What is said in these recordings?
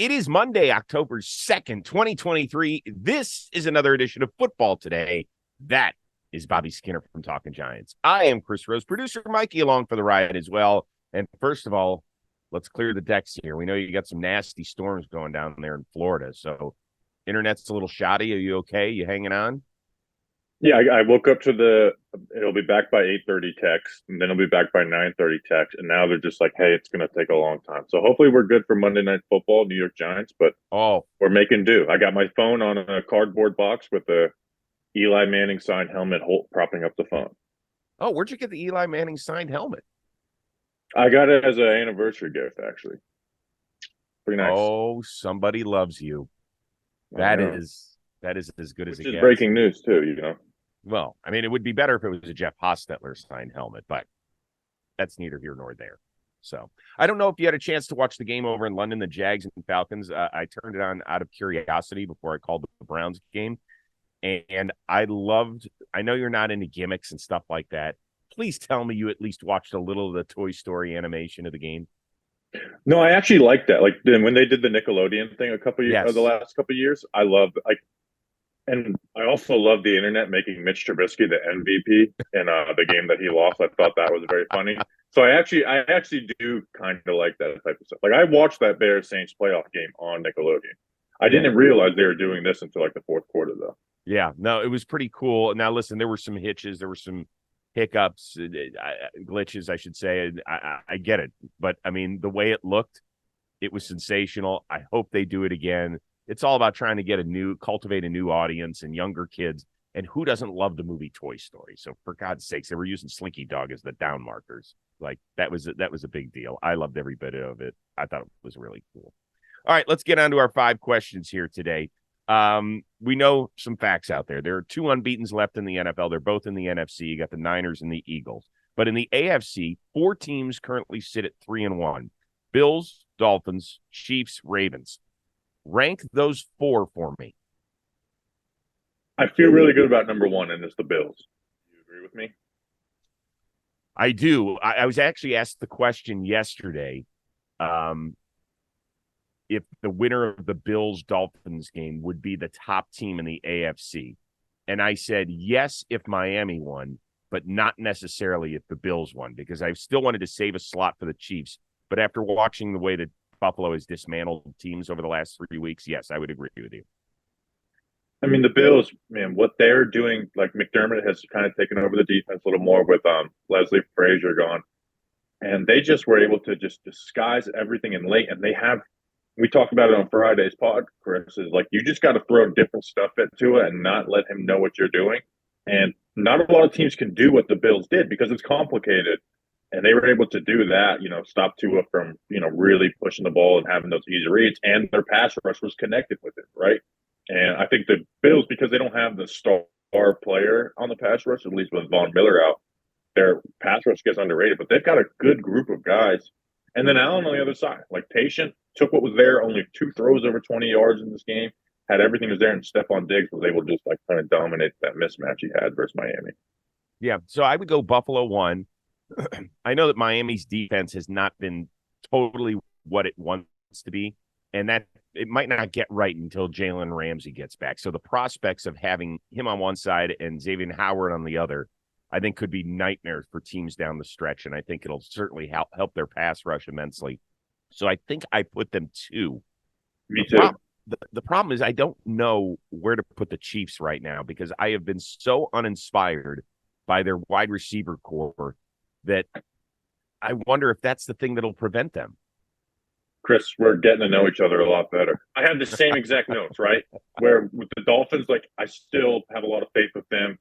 It is Monday, October 2nd, 2023. This is another edition of Football Today. That is Bobby Skinner from Talking Giants. I am Chris Rose, producer Mikey along for the ride as well. And first of all, let's clear the decks here. We know you got some nasty storms going down there in Florida, so internet's a little shoddy. Are you okay? You hanging on? Yeah, I woke up to it'll be back by 8:30 text, and then it'll be back by 9:30 text, and now they're just like, hey, it's going to take a long time. So hopefully we're good for Monday Night Football, New York Giants, but we're making do. I got my phone on a cardboard box with the Eli Manning signed helmet propping up the phone. Oh, where'd you get the Eli Manning signed helmet? I got it as an anniversary gift, actually. Pretty nice. Oh, somebody loves you. That is as good as it gets. Breaking news, too, you know. Well, I mean, it would be better if it was a Jeff Hostetler signed helmet, but that's neither here nor there. So I don't know if you had a chance to watch the game over in London, the Jags and Falcons. I turned it on out of curiosity before I called the Browns game. And I know you're not into gimmicks and stuff like that. Please tell me you at least watched a little of the Toy Story animation of the game. No, I actually like that. Like when they did the Nickelodeon thing the last couple of years, I loved and I also love the internet making Mitch Trubisky the MVP in the game that he lost. I thought that was very funny. So I actually do kind of like that type of stuff. Like I watched that Bears Saints playoff game on Nickelodeon. I didn't realize they were doing this until like the fourth quarter, though. Yeah, no, it was pretty cool. Now, listen, there were some hitches, there were some hiccups, glitches, I should say. I get it, but I mean, the way it looked, it was sensational. I hope they do it again. It's all about trying to cultivate a new audience and younger kids. And who doesn't love the movie Toy Story? So for God's sakes, they were using Slinky Dog as the down markers. Like that was a big deal. I loved every bit of it. I thought it was really cool. All right, let's get on to our 5 questions here today. We know some facts out there. There are 2 unbeatens left in the NFL. They're both in the NFC. You got the Niners and the Eagles. But in the AFC, 4 teams currently sit at 3-1. Bills, Dolphins, Chiefs, Ravens. Rank those 4 for me. I feel really good about number 1, and it's the Bills. Do you agree with me? I do. I was actually asked the question yesterday. If the winner of the Bills-Dolphins game would be the top team in the AFC. And I said, yes, if Miami won, but not necessarily if the Bills won, because I still wanted to save a slot for the Chiefs. But after watching the way that Buffalo has dismantled teams over the last 3 weeks, yes, I would agree with you. I mean, the Bills, man, what they're doing, like McDermott has kind of taken over the defense a little more with Leslie Frazier gone. And they just were able to just disguise everything in late. And we talked about it on Friday's pod, Chris, is like you just got to throw different stuff into it and not let him know what you're doing. And not a lot of teams can do what the Bills did because it's complicated. And they were able to do that, stop Tua from, really pushing the ball and having those easy reads. And their pass rush was connected with it, right? And I think the Bills, because they don't have the star player on the pass rush, at least with Von Miller out, their pass rush gets underrated. But they've got a good group of guys. And then Allen on the other side, like patient, took what was there, only 2 throws over 20 yards in this game, had everything was there, and Stephon Diggs was able to just like kind of dominate that mismatch he had versus Miami. Yeah, so I would go Buffalo 1. I know that Miami's defense has not been totally what it wants to be, and that it might not get right until Jalen Ramsey gets back. So the prospects of having him on one side and Xavier Howard on the other, I think could be nightmares for teams down the stretch, and I think it'll certainly help their pass rush immensely. So I think I put them 2. Me too. The problem is I don't know where to put the Chiefs right now because I have been so uninspired by their wide receiver core that I wonder if that's the thing that'll prevent them. Chris, we're getting to know each other a lot better. I have the same exact notes, right? Where with the Dolphins, like I still have a lot of faith with them.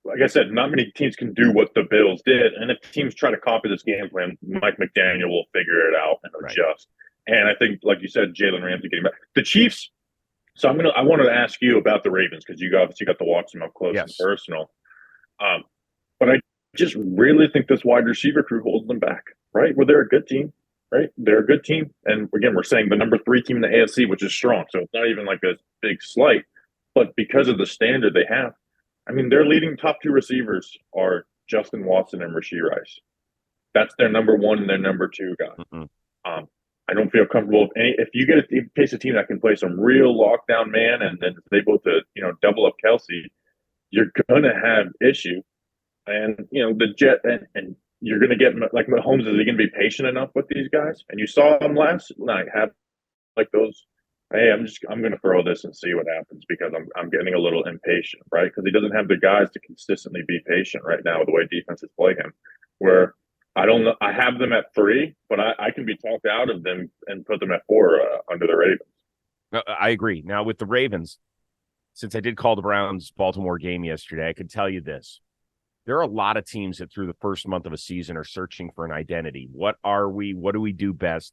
Like I said, not many teams can do what the Bills did. And if teams try to copy this game plan, Mike McDaniel will figure it out and adjust. Right. And I think, like you said, Jalen Ramsey getting back. The Chiefs, so I wanted to ask you about the Ravens because you obviously got to watch them up close and personal. But I just really think this wide receiver crew holds them back, right? Well, they're a good team, right? They're a good team. And again, we're saying the number 3 team in the AFC, which is strong. So it's not even like a big slight. But because of the standard they have, I mean, their leading top 2 receivers are Justin Watson and Rashee Rice. That's their number 1 and their number 2 guy. Mm-hmm. I don't feel comfortable if you get a face a team that can play some real lockdown man and then is able to double up Kelsey, you're gonna have issue. And the Jet and you're gonna get like Mahomes. Is he gonna be patient enough with these guys? And you saw him last night have like those. Hey, I'm gonna throw this and see what happens because I'm getting a little impatient, right? Because he doesn't have the guys to consistently be patient right now with the way defenses play him. Where I don't know, I have them at 3, but I can be talked out of them and put them at 4 under the Ravens. I agree. Now with the Ravens, since I did call the Browns-Baltimore game yesterday, I can tell you this. There are a lot of teams that through the first month of a season are searching for an identity. What are we? What do we do best?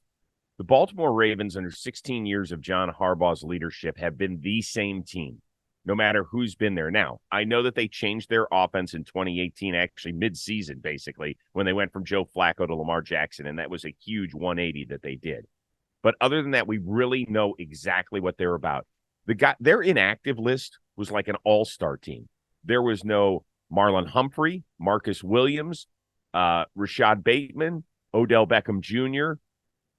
The Baltimore Ravens, under 16 years of John Harbaugh's leadership, have been the same team, no matter who's been there. Now, I know that they changed their offense in 2018, actually mid-season, basically, when they went from Joe Flacco to Lamar Jackson, and that was a huge 180 that they did. But other than that, we really know exactly what they're about. Their inactive list was like an all-star team. There was no Marlon Humphrey, Marcus Williams, Rashad Bateman, Odell Beckham Jr.,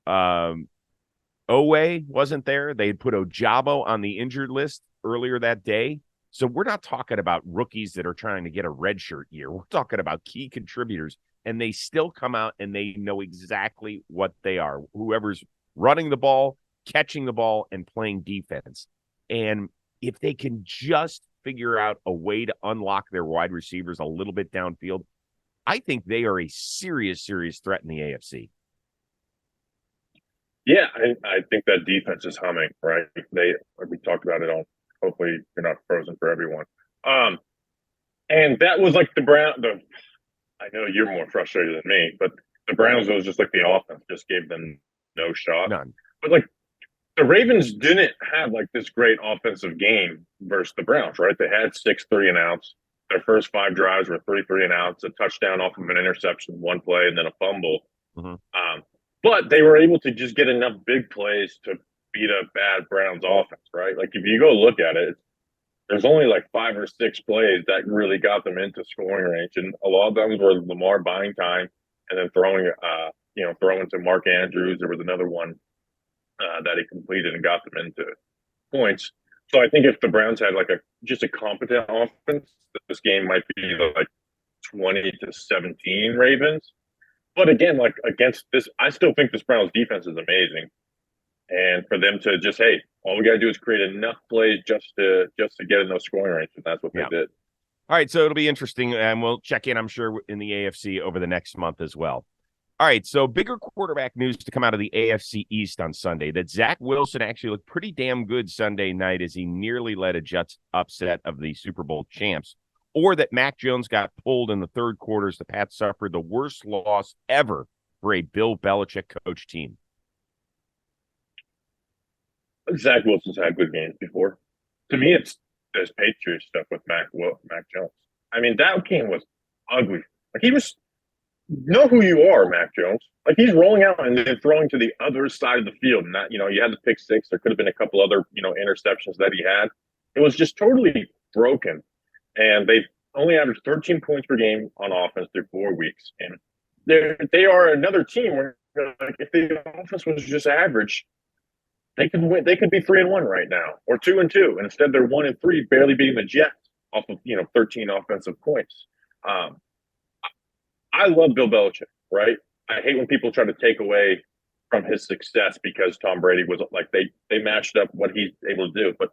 Owe wasn't there. They had put Ojabo on the injured list earlier that day. So we're not talking about rookies that are trying to get a redshirt year. We're talking about key contributors, and they still come out and they know exactly what they are. Whoever's running the ball, catching the ball, and playing defense. And if they can just figure out a way to unlock their wide receivers a little bit downfield, I think they are a serious, serious threat in the AFC. Yeah, I think that defense is humming, right? We talked about it all. Hopefully you're not frozen for everyone. And that was like I know you're more frustrated than me, but the Browns was just like the offense just gave them no shot. None. But like the Ravens didn't have like this great offensive game versus the Browns, right? They had 6 3-and-outs. Their first 5 drives were 3 3-and-outs, a touchdown off of an interception, 1 play, and then a fumble. Mm-hmm. But they were able to just get enough big plays to beat a bad Browns offense, right? Like if you go look at it, there's only like 5 or 6 plays that really got them into scoring range, and a lot of them were Lamar buying time and then throwing to Mark Andrews. There was another one that he completed and got them into points. So I think if the Browns had like just a competent offense, this game might be like 20-17 Ravens. But again, like against this, I still think this Browns defense is amazing. And for them to just, hey, all we got to do is create enough plays just to get in those scoring range, and that's what they did. All right, so it'll be interesting, and we'll check in, I'm sure, in the AFC over the next month as well. All right, so bigger quarterback news to come out of the AFC East on Sunday, that Zach Wilson actually looked pretty damn good Sunday night as he nearly led a Jets upset of the Super Bowl champs, or that Mac Jones got pulled in the third quarter as the Pats suffered the worst loss ever for a Bill Belichick coach team. Zach Wilson's had good games before. To me, it's this Patriots stuff with Mac Jones. I mean, that game was ugly. Like he was, know who you are, Mac Jones. Like he's rolling out and then throwing to the other side of the field. And that, you had the pick six. There could have been a couple other, interceptions that he had. It was just totally broken. And they've only averaged 13 points per game on offense through 4 weeks. And they are another team where, like, if the offense was just average, they could win. They could be 3-1 right now, or 2-2. And instead, they're 1-3, barely beating the Jets off of 13 offensive points. I love Bill Belichick, right? I hate when people try to take away from his success because Tom Brady was like they matched up what he's able to do. But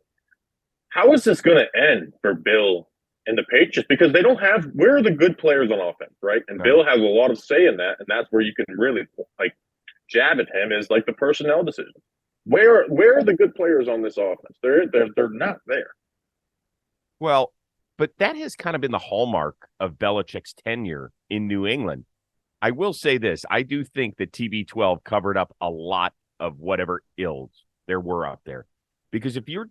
how is this going to end for Bill and the Patriots? Because they don't have where are the good players on offense, right? And Bill has a lot of say in that, and that's where you can really like jab at him is like the personnel decision. Where are the good players on this offense? They're not there. Well, but that has kind of been the hallmark of Belichick's tenure in New England. I will say this. I do think that TB12 covered up a lot of whatever ills there were out there. Because if you're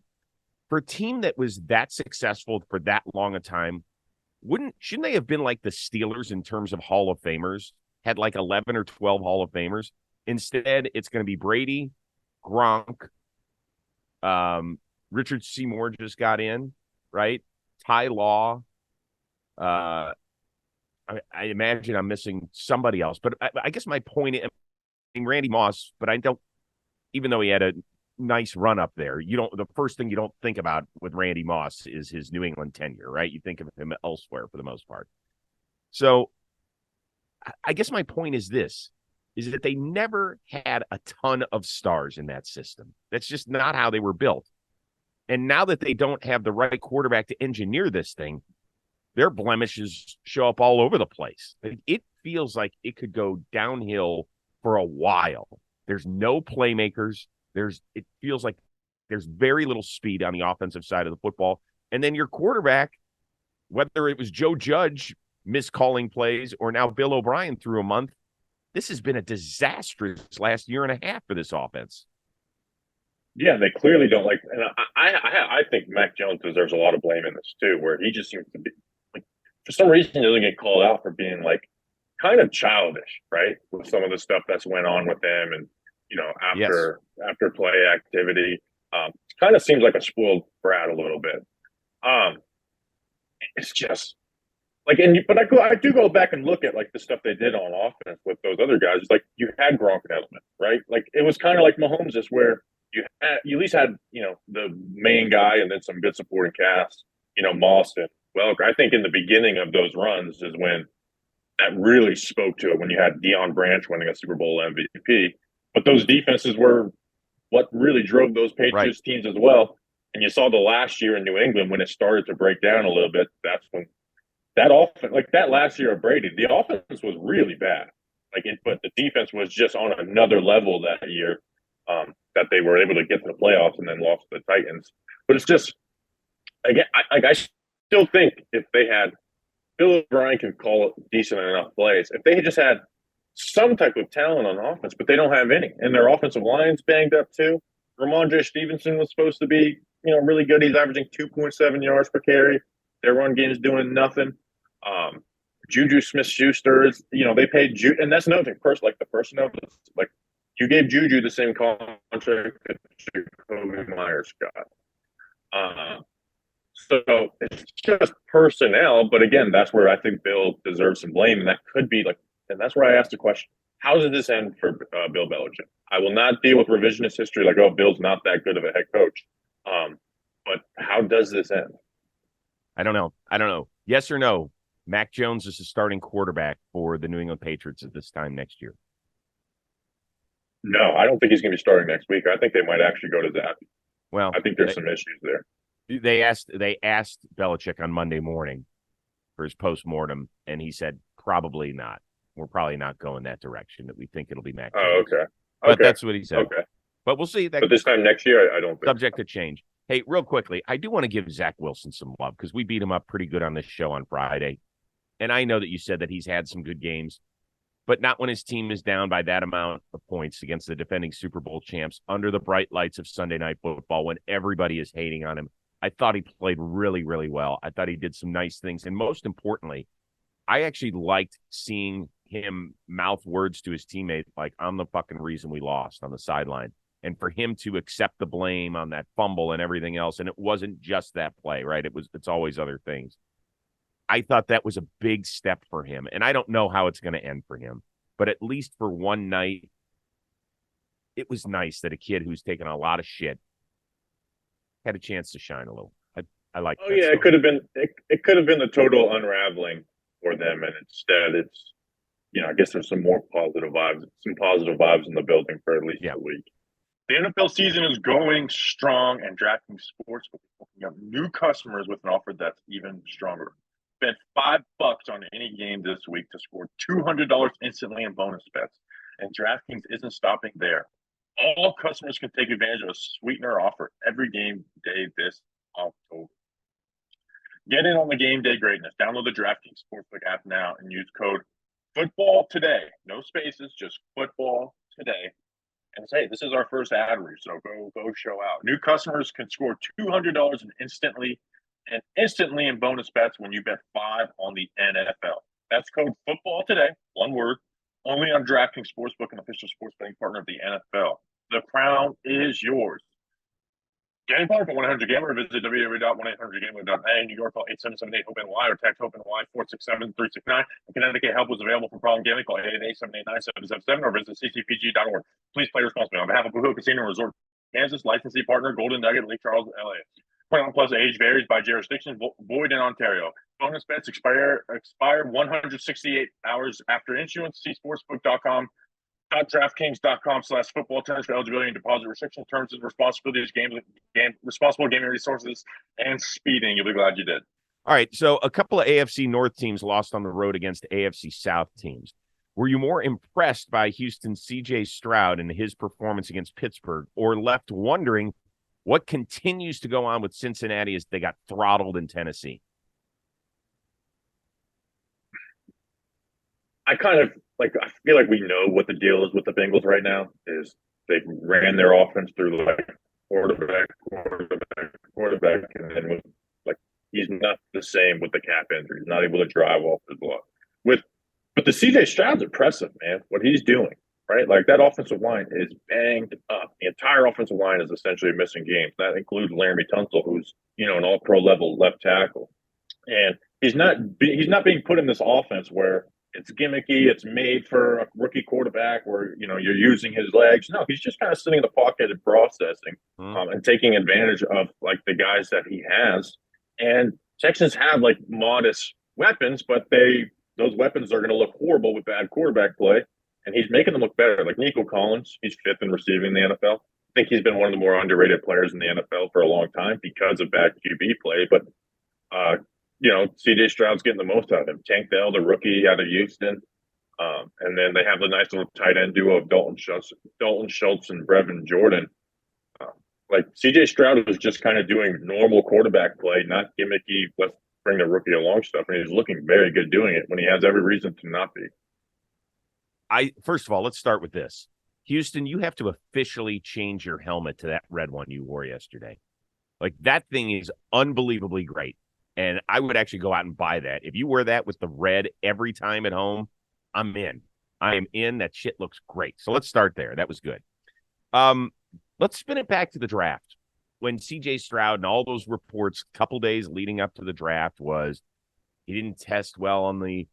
for a team that was that successful for that long a time, shouldn't they have been like the Steelers in terms of Hall of Famers? Had like 11 or 12 Hall of Famers. Instead, it's going to be Brady, Gronk, Richard Seymour just got in, right? Ty Law. I imagine I'm missing somebody else, but I guess my point is Randy Moss, but I don't even though he had a nice run up there, the first thing you don't think about with Randy Moss is his New England tenure, right? You think of him elsewhere for the most part. So I guess my point is this, is that they never had a ton of stars in that system. That's just not how they were built. And now that they don't have the right quarterback to engineer this thing, their blemishes show up all over the place. It feels like it could go downhill for a while. There's no playmakers. It feels like there's very little speed on the offensive side of the football. And then your quarterback, whether it was Joe Judge miscalling plays or now Bill O'Brien through a month, this has been a disastrous last year and a half for this offense. Yeah, they clearly don't like. And I think Mac Jones deserves a lot of blame in this too, where he just seems to be like, for some reason, he doesn't get called out for being like kind of childish, right? With some of the stuff that's went on with him, and after play activity, it kind of seems like a spoiled brat a little bit. It's just like, but I do go back and look at like the stuff they did on offense with those other guys. Like you had Gronk and Edelman, right? Like it was kind of like Mahomes, just where you at least had, the main guy and then some good supporting cast, Moss and Welker. I think in the beginning of those runs is when that really spoke to it, when you had Deion Branch winning a Super Bowl MVP. But those defenses were what really drove those Patriots teams as well. And you saw the last year in New England when it started to break down a little bit. That's when that offense, like that last year of Brady, the offense was really bad. But the defense was just on another level that year. That they were able to get to the playoffs and then lost to the Titans. But it's just, again, I still think if they had Bill O'Brien can call decent enough plays, if they had just had some type of talent on offense, but they don't have any, and their offensive line's banged up too. Ramondre Stevenson was supposed to be, really good. He's averaging 2.7 yards per carry. Their run game is doing nothing. Juju Smith-Schuster is, they paid Juju, and that's another thing. Like the personnel, like. You gave Juju the same contract that Jacoby Myers got. So it's just personnel. But again, that's where I think Bill deserves some blame. And that could be and that's where I asked the question, how does this end for Bill Belichick? I will not deal with revisionist history like, oh, Bill's not that good of a head coach. But how does this end? I don't know. Yes or no, Mac Jones is the starting quarterback for the New England Patriots at this time next year. No, I don't think he's going to be starting next week. I think they might actually go to that. Well, I think there's some issues there. They asked Belichick on Monday morning for his postmortem, and he said probably not. We're probably not going that direction. That we think it'll be Mac Jones. Oh, okay. But that's what he said. Okay. But we'll see. But this time next year, I don't think. Subject to change. Hey, real quickly, I do want to give Zach Wilson some love because we beat him up pretty good on this show on Friday. And I know that you said that he's had some good games, but not when his team is down by that amount of points against the defending Super Bowl champs under the bright lights of Sunday Night Football when everybody is hating on him. I thought he played really, really well. I thought he did some nice things. And most importantly, I actually liked seeing him mouth words to his teammate like, I'm the fucking reason we lost on the sideline. And for him to accept the blame on that fumble and everything else, and it wasn't just that play, right? It's always other things. I thought that was a big step for him. And I don't know how it's going to end for him. But at least for one night, it was nice that a kid who's taken a lot of shit had a chance to shine a little. I like. Oh yeah, it could have been. It could have been the total unraveling for them, and instead, it's I guess there's some more positive vibes, in the building for at least a week. The NFL season is going strong, and DraftKings Sportsbook is opening up new customers with an offer that's even stronger. Bet $5 on any game this week to score $200 instantly in bonus bets. And DraftKings isn't stopping there. All customers can take advantage of a sweetener offer every game day this October. Get in on the game day greatness. Download the DraftKings Sportsbook app now and use code Football Today. No spaces, just Football Today. And say, this is our first ad read, so go show out. New customers can score $200 instantly in bonus bets when you bet $5 on the NFL. That's code Football Today, one word, only on DraftKings Sportsbook, an official sports betting partner of the NFL. The crown is yours. Game Park for 1-800-GAMBLER. Visit www.1800gambler.net. New York, call 877-8-HOPE-NY or text HOPE-NY 467-369. In Connecticut, help is available for problem gambling. Call 888-789-7777 or visit ccpg.org. Please play responsibly. On behalf of Blue Hill Casino Resort, Kansas, licensee partner, Golden Nugget, Lake Charles, LA. 21 plus age varies by jurisdiction, void in Ontario. Bonus bets expire 168 hours after issuance. See sportsbook.com. DraftKings.com/football terms for eligibility and deposit restrictions, terms and responsibilities, responsible gaming resources, and speeding. You'll be glad you did. All right, so a couple of AFC North teams lost on the road against AFC South teams. Were you more impressed by Houston's CJ Stroud and his performance against Pittsburgh, or left wondering what continues to go on with Cincinnati as they got throttled in Tennessee? I feel like we know what the deal is with the Bengals right now. Is they ran their offense through like quarterback, and then he's not the same with the calf injury. He's not able to drive off his block. But the CJ Stroud's impressive, man. What he's doing, right? Like that offensive line is banged up. The entire offensive line is essentially missing games. That includes Laramie Tunsil, who's an all-pro level left tackle, and he's not being put in this offense where it's gimmicky. It's made for a rookie quarterback where, you're using his legs. No, he's just kind of sitting in the pocket and processing and taking advantage of like the guys that he has. And Texans have like modest weapons, but those weapons are going to look horrible with bad quarterback play. And he's making them look better. Like Nico Collins, he's fifth in receiving in the NFL. I think he's been one of the more underrated players in the NFL for a long time because of bad QB play. But, CJ Stroud's getting the most out of him. Tank Dell, the rookie out of Houston. And then they have the nice little tight end duo of Dalton Schultz and Brevin Jordan. CJ Stroud was just kind of doing normal quarterback play, not gimmicky, let's bring the rookie along stuff. And he's looking very good doing it when he has every reason to not be. First of all, let's start with this. Houston, you have to officially change your helmet to that red one you wore yesterday. Like, that thing is unbelievably great. And I would actually go out and buy that. If you wear that with the red every time at home, I'm in. I am in. That shit looks great. So let's start there. That was good. Let's spin it back to the draft. When CJ Stroud and all those reports a couple days leading up to the draft was he didn't test well on the,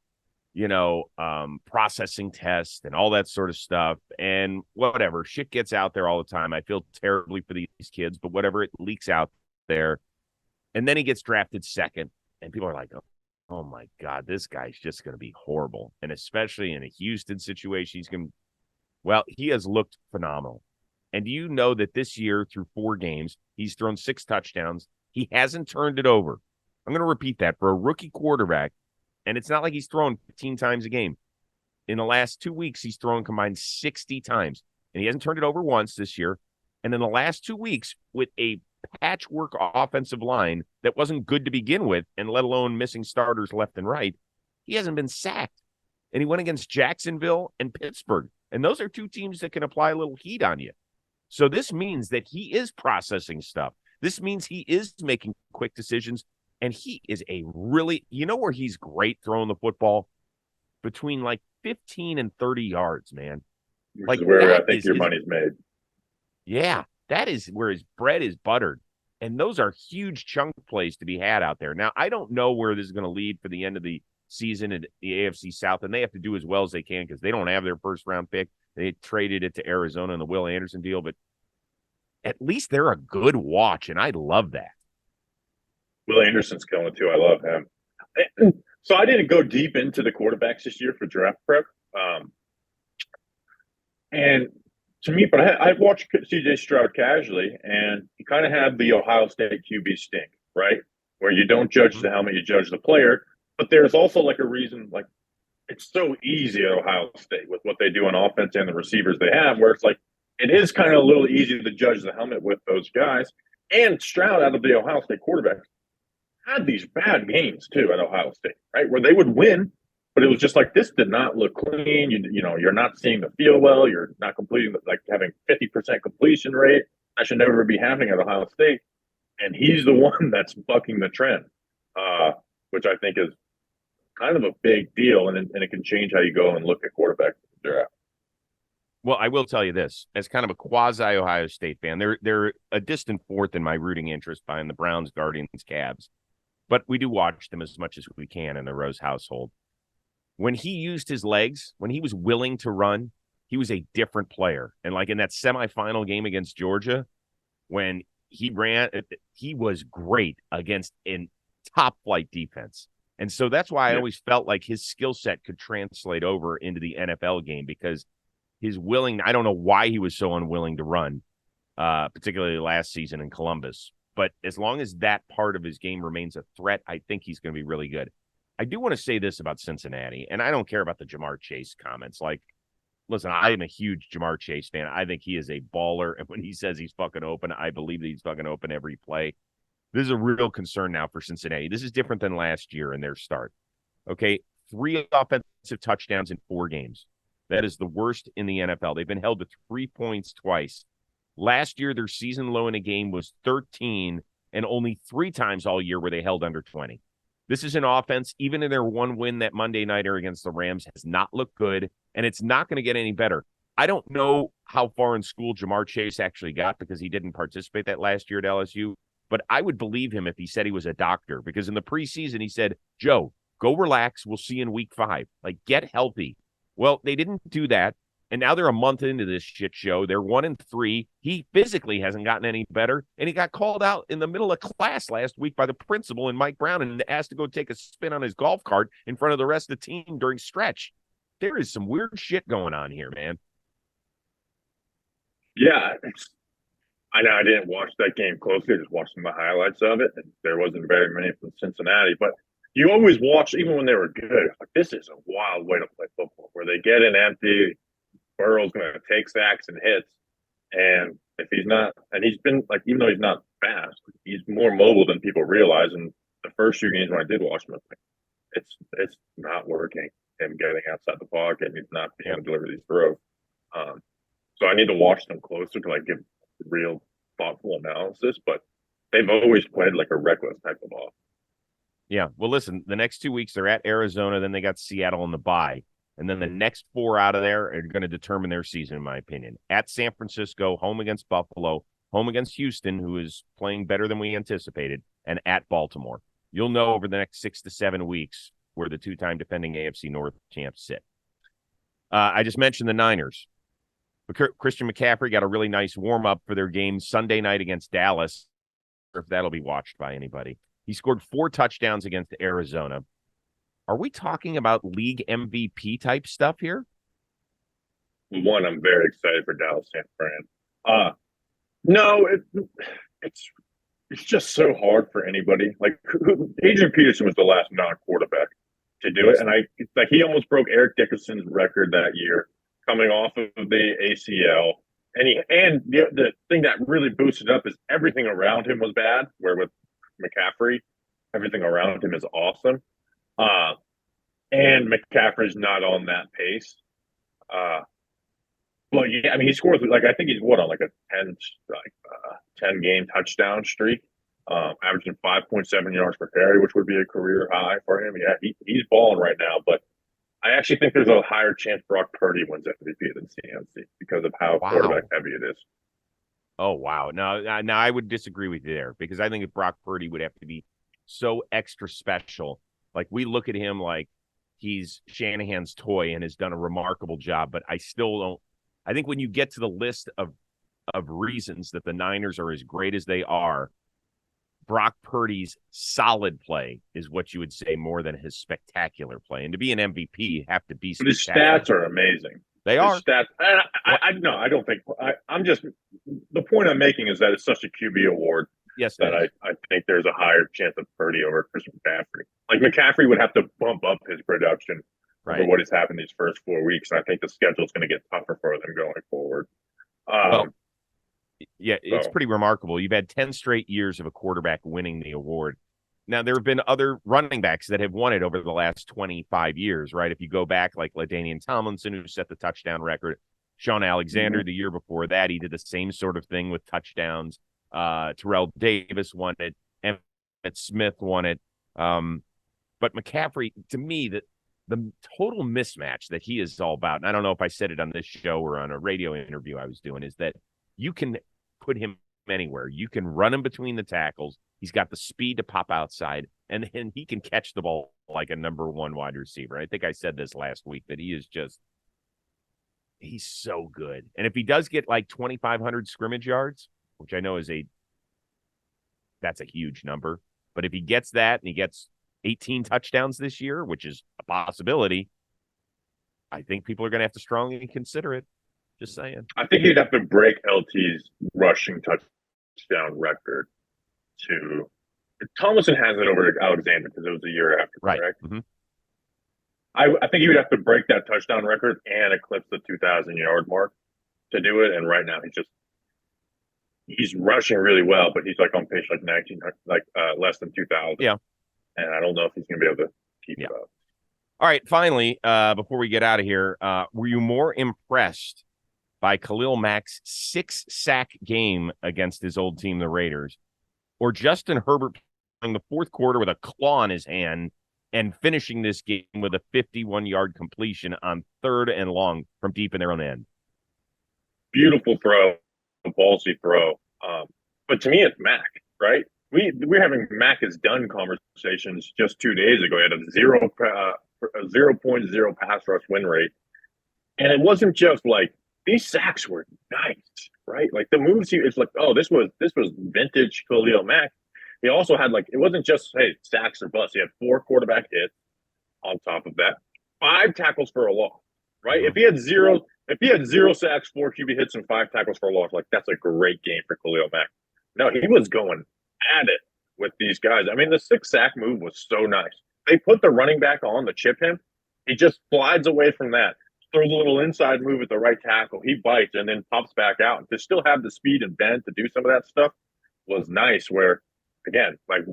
processing test and all that sort of stuff. And whatever, shit gets out there all the time. I feel terribly for these kids, but whatever, it leaks out there. And then he gets drafted second, and people are like, oh my God, this guy's just going to be horrible. And especially in a Houston situation, he has looked phenomenal. And do you know that this year, through 4 games, he's thrown 6 touchdowns. He hasn't turned it over. I'm going to repeat that. For a rookie quarterback, and it's not like he's thrown 15 times a game. In the last 2 weeks, he's thrown combined 60 times, and he hasn't turned it over once this year. And in the last 2 weeks, with a patchwork offensive line that wasn't good to begin with, and let alone missing starters left and right, he hasn't been sacked. And he went against Jacksonville and Pittsburgh. And those are 2 teams that can apply a little heat on you. So this means that he is processing stuff. This means he is making quick decisions. And he is where he's great throwing the football? Between like 15 and 30 yards, man. Which is where I think your money's made. Yeah, that is where his bread is buttered. And those are huge chunk plays to be had out there. Now, I don't know where this is going to lead for the end of the season in the AFC South, and they have to do as well as they can because they don't have their first-round pick. They traded it to Arizona in the Will Anderson deal, but at least they're a good watch, and I love that. Will Anderson's killing too. I love him. So I didn't go deep into the quarterbacks this year for draft prep. And to me, but I've watched CJ Stroud casually, and he kind of had the Ohio State QB stink, right? Where you don't judge the helmet, you judge the player. But there's also like a reason, like it's so easy at Ohio State with what they do on offense and the receivers they have, where it's like it is kind of a little easy to judge the helmet with those guys. And Stroud, out of the Ohio State quarterbacks, had these bad games too at Ohio State, right? Where they would win, but it was just like, this did not look clean. You're not seeing the field well. You're not completing, like having 50% completion rate. That should never be happening at Ohio State. And he's the one that's bucking the trend, which I think is kind of a big deal. And it can change how you go and look at quarterbacks in the draft. Well, I will tell you this, as kind of a quasi Ohio State fan, they're a distant fourth in my rooting interest behind the Browns, Guardians, Cavs. But we do watch them as much as we can in the Rose household. When he used his legs, when he was willing to run, he was a different player. And like in that semifinal game against Georgia, when he ran, he was great against a top flight defense. And so that's why I always felt like his skill set could translate over into the NFL game, because his willing, I don't know why he was so unwilling to run, particularly last season in Columbus. But as long as that part of his game remains a threat, I think he's going to be really good. I do want to say this about Cincinnati, and I don't care about the Jamar Chase comments. Like, listen, I am a huge Jamar Chase fan. I think he is a baller. And when he says he's fucking open, I believe that he's fucking open every play. This is a real concern now for Cincinnati. This is different than last year in their start. Okay, 3 offensive touchdowns in 4 games. That is the worst in the NFL. They've been held to 3 points twice. Last year, their season low in a game was 13, and only 3 times all year were they held under 20. This is an offense, even in their one win that Monday nighter against the Rams, has not looked good, and it's not going to get any better. I don't know how far in school Jamar Chase actually got, because he didn't participate that last year at LSU, but I would believe him if he said he was a doctor, because in the preseason he said, Joe, go relax. We'll see you in week 5. Like, get healthy. Well, they didn't do that, and now they're a month into this shit show. They're 1-3. He physically hasn't gotten any better, and he got called out in the middle of class last week by the principal and Mike Brown and asked to go take a spin on his golf cart in front of the rest of the team during stretch. There is some weird shit going on here, man. Yeah, I know I didn't watch that game closely. I just watched some of the highlights of it, and there wasn't very many from Cincinnati. But you always watch, even when they were good, like, this is a wild way to play football, where they get in empty, Burrow's going to take sacks and hits, and if he's not, and he's been, like, even though he's not fast, he's more mobile than people realize. And the first 2 games when I did watch him, it's not working. Him getting outside the pocket, and he's not being able to deliver these throws. So I need to watch them closer to, like, give real thoughtful analysis. But they've always played like a reckless type of ball. Yeah. Well, listen, the next 2 weeks they're at Arizona, then they got Seattle on the bye. And then the next 4 out of there are going to determine their season, in my opinion. At San Francisco, home against Buffalo, home against Houston, who is playing better than we anticipated, and at Baltimore. You'll know over the next 6 to 7 weeks where the 2-time defending AFC North champs sit. I just mentioned the Niners. Christian McCaffrey got a really nice warm-up for their game Sunday night against Dallas, or if that'll be watched by anybody. He scored 4 touchdowns against Arizona. Are we talking about league MVP type stuff here? One, I'm very excited for Dallas San Fran. No, it's just so hard for anybody. Like, Adrian Peterson was the last non-quarterback to do it, and he almost broke Eric Dickerson's record that year, coming off of the ACL. And the thing that really boosted up is everything around him was bad, where with McCaffrey, everything around him is awesome. And McCaffrey's not on that pace. Well, yeah, I mean, he scores, like, I think he's on like a 10 game touchdown streak, averaging 5.7 yards per carry, which would be a career high for him. Yeah, he's balling right now, but I actually think there's a higher chance Brock Purdy wins MVP than CMC because of how quarterback heavy it is. Oh, wow. Now I would disagree with you there, because I think if Brock Purdy would have to be so extra special. Like, we look at him like he's Shanahan's toy and has done a remarkable job, but I still don't. I think when you get to the list of reasons that the Niners are as great as they are, Brock Purdy's solid play is what you would say more than his spectacular play. And to be an MVP, you have to be spectacular. But his stats are amazing. They are. Stats. I don't think. I'm just, the point I'm making is that it's such a QB award. Yes, that I think there's a higher chance of Purdy over Christian McCaffrey. Like, McCaffrey would have to bump up his production for what has happened these first 4 weeks. And I think the schedule's going to get tougher for them going forward. It's pretty remarkable. You've had 10 straight years of a quarterback winning the award. Now, there have been other running backs that have won it over the last 25 years, right? If you go back, like LaDainian Tomlinson, who set the touchdown record, Sean Alexander the year before that, he did the same sort of thing with touchdowns. Terrell Davis won it. Emmitt Smith won it. But McCaffrey, to me, that the total mismatch that he is all about, and I don't know if I said it on this show or on a radio interview I was doing, is that you can put him anywhere. You can run him between the tackles. He's got the speed to pop outside, and he can catch the ball like a number one wide receiver. I think I said this last week that he's so good. And if he does get like 2,500 scrimmage yards, which I know that's a huge number, but if he gets that and he gets 18 touchdowns this year, which is a possibility, I think people are going to have to strongly consider it. Just saying. I think he'd have to break LT's rushing touchdown record to. Tomlinson has it over Alexander because it was a year after, right? Correct? Mm-hmm. I think he would have to break that touchdown record and eclipse the 2,000-yard mark to do it. And right now, he's rushing really well, but he's like on pace like 19, less than 2,000. Yeah, and I don't know if he's going to be able to keep it up. All right, finally, before we get out of here, were you more impressed by Khalil Macks' 6-sack game against his old team, the Raiders, or Justin Herbert playing the fourth quarter with a claw in his hand and finishing this game with a 51-yard completion on 3rd and long from deep in their own end? Beautiful throw, a ballsy throw. But to me, it's Mack, right? We're having Mack is done conversations just 2 days ago. He had a 0.0 pass rush win rate. And it wasn't just like these sacks were nice, right? Like the moves it's like, oh, this was vintage Khalil Mack. He also had it wasn't just, hey, sacks or bust. He had 4 quarterback hits on top of that, 5 tackles for a loss, right? If he had zero sacks, 4 QB hits, and 5 tackles for a loss, that's a great game for Khalil Mack. No, he was going at it with these guys. I mean, the 6-sack move was so nice. They put the running back on to chip him. He just slides away from that, throws a little inside move at the right tackle. He bites and then pops back out. And to still have the speed and bend to do some of that stuff was nice. Where, again, as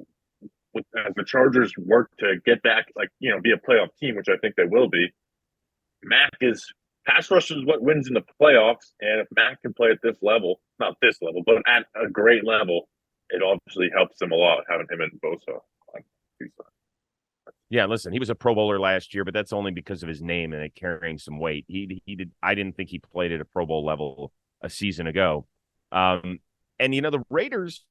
the Chargers work to get back, be a playoff team, which I think they will be, pass rush is what wins in the playoffs. And if Mack can play at this level, not this level, but at a great level, it obviously helps him a lot having him and Bosa on two sides. Yeah, listen, he was a Pro Bowler last year, but that's only because of his name and it carrying some weight. He did. I didn't think he played at a Pro Bowl level a season ago. And the Raiders,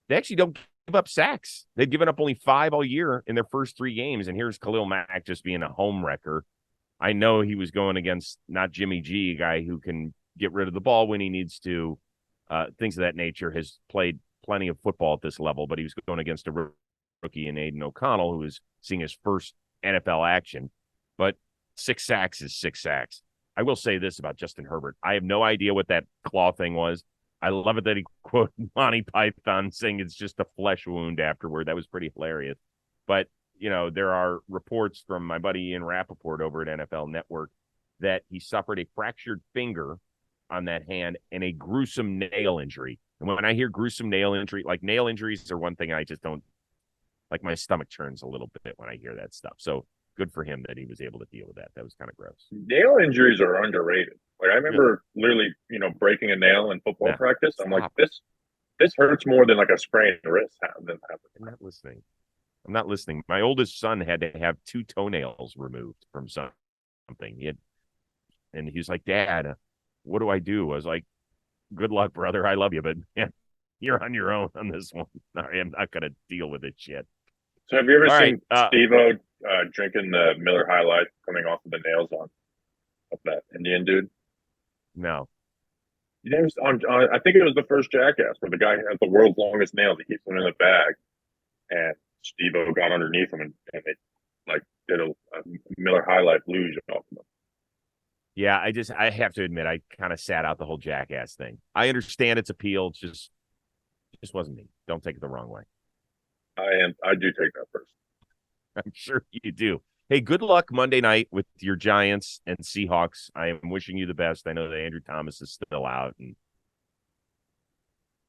they actually don't give up sacks. They've given up only 5 all year in their first 3 games. And here's Khalil Mack just being a home wrecker. I know he was going against not Jimmy G, a guy who can get rid of the ball when he needs to. Things of that nature. Has played plenty of football at this level, but he was going against a rookie in Aiden O'Connell, who was seeing his first NFL action. But 6 sacks is 6 sacks. I will say this about Justin Herbert. I have no idea what that claw thing was. I love it that he quoted Monty Python saying it's just a flesh wound afterward. That was pretty hilarious. But, there are reports from my buddy Ian Rappaport over at NFL Network that he suffered a fractured finger on that hand and a gruesome nail injury. And when I hear gruesome nail injury, nail injuries are one thing I just don't, my stomach churns a little bit when I hear that stuff. So good for him that he was able to deal with that. That was kind of gross. Nail injuries are underrated. I remember literally, breaking a nail in football practice. I'm like, this hurts more than a sprained wrist. I'm not listening. My oldest son had to have 2 toenails removed from something. And he was like, Dad, what do I do? I was like, good luck, brother. I love you, but you're on your own on this one. I'm not going to deal with it shit. So have you ever seen Steve-O drinking the Miller High Life coming off of the nails on of that Indian dude? No. I think it was the first Jackass where the guy has the world's longest nails. He keeps them in a bag. And Steve-O got underneath him and they did a Miller High Life luge off of him. Yeah, I have to admit, I kind of sat out the whole Jackass thing. I understand its appeal. It just wasn't me. Don't take it the wrong way. I do take that first. I'm sure you do. Hey, good luck Monday night with your Giants and Seahawks. I am wishing you the best. I know that Andrew Thomas is still out, and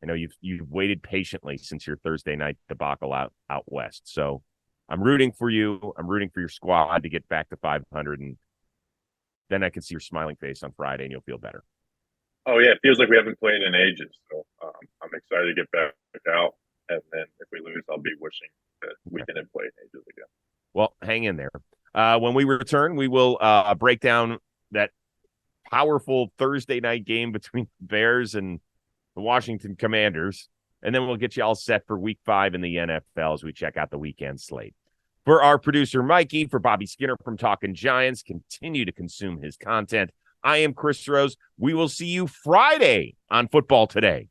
I know you've waited patiently since your Thursday night debacle out west. So I'm rooting for you. I'm rooting for your squad to get back to 500, and then I can see your smiling face on Friday, and you'll feel better. Oh, yeah. It feels like we haven't played in ages. So I'm excited to get back out. And then if we lose, I'll be wishing that we didn't play in ages again. Well, hang in there. When we return, we will break down that powerful Thursday night game between the Bears and the Washington Commanders. And then we'll get you all set for week 5 in the NFL as we check out the weekend slate. For our producer, Mikey, for Bobby Skinner from Talking Giants, continue to consume his content. I am Chris Rose. We will see you Friday on Football Today.